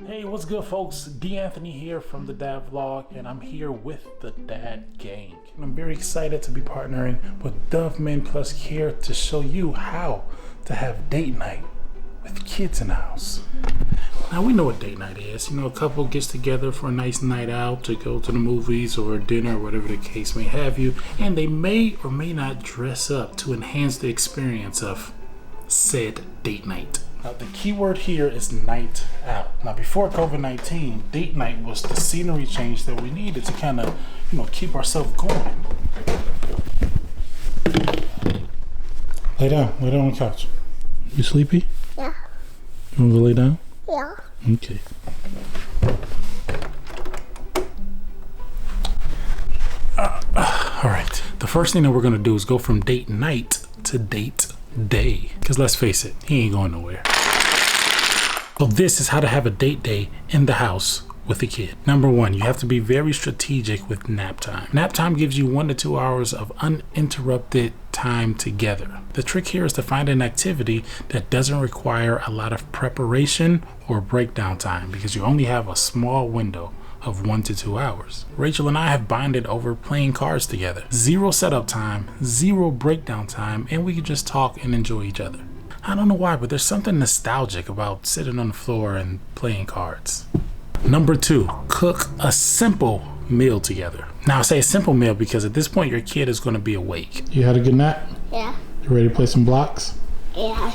Hey, what's good, folks? D. Anthony here from the Dad Vlog, and I'm here with the Dad Gang. And I'm very excited to be partnering with Dove Men Plus Care to show you how to have date night with kids in the house. Now, we know what date night is. You know, a couple gets together for a nice night out to go to the movies or dinner or whatever the case may have you, and they may or may not dress up to enhance the experience of said date night. Now, the key word here is night out. Now, before COVID-19, date night was the scenery change that we needed to kind of, keep ourselves going. Lay down on the couch. You sleepy? Yeah. You want to go lay down? Yeah. Okay. All right. The first thing that we're going to do is go from date night to date day. Because let's face it, he ain't going nowhere. So this is how to have a date day in the house with a kid. Number one, you have to be very strategic with nap time. Nap time gives you 1 to 2 hours of uninterrupted time together. The trick here is to find an activity that doesn't require a lot of preparation or breakdown time, because you only have a small window of 1 to 2 hours. Rachel and I have bonded over playing cards together. 0 setup time, 0 breakdown time, and we can just talk and enjoy each other. I don't know why, but there's something nostalgic about sitting on the floor and playing cards. Number 2, cook a simple meal together. Now, I say a simple meal because at this point your kid is going to be awake. You had a good nap? Yeah. You ready to play some blocks? Yeah.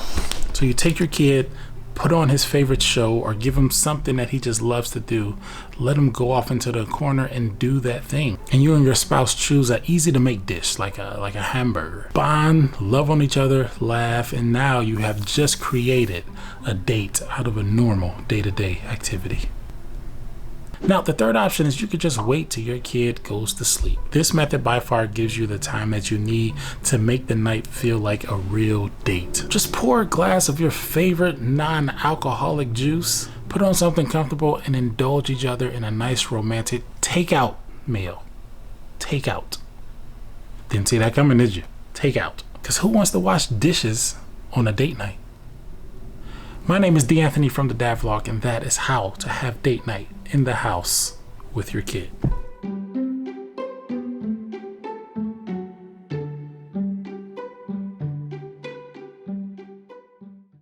So you take your kid, put on his favorite show, or give him something that he just loves to do. Let him go off into the corner and do that thing. And you and your spouse choose an easy to make dish, like a hamburger. Bond, love on each other, laugh, and now you have just created a date out of a normal day-to-day activity. Now, the third option is you could just wait till your kid goes to sleep. This method by far gives you the time that you need to make the night feel like a real date. Just pour a glass of your favorite non-alcoholic juice, put on something comfortable, and indulge each other in a nice romantic takeout meal. Takeout. Didn't see that coming, did you? Takeout. Because who wants to wash dishes on a date night? My name is D. Anthony from the Dad Vlog, and that is how to have date night in the house with your kid.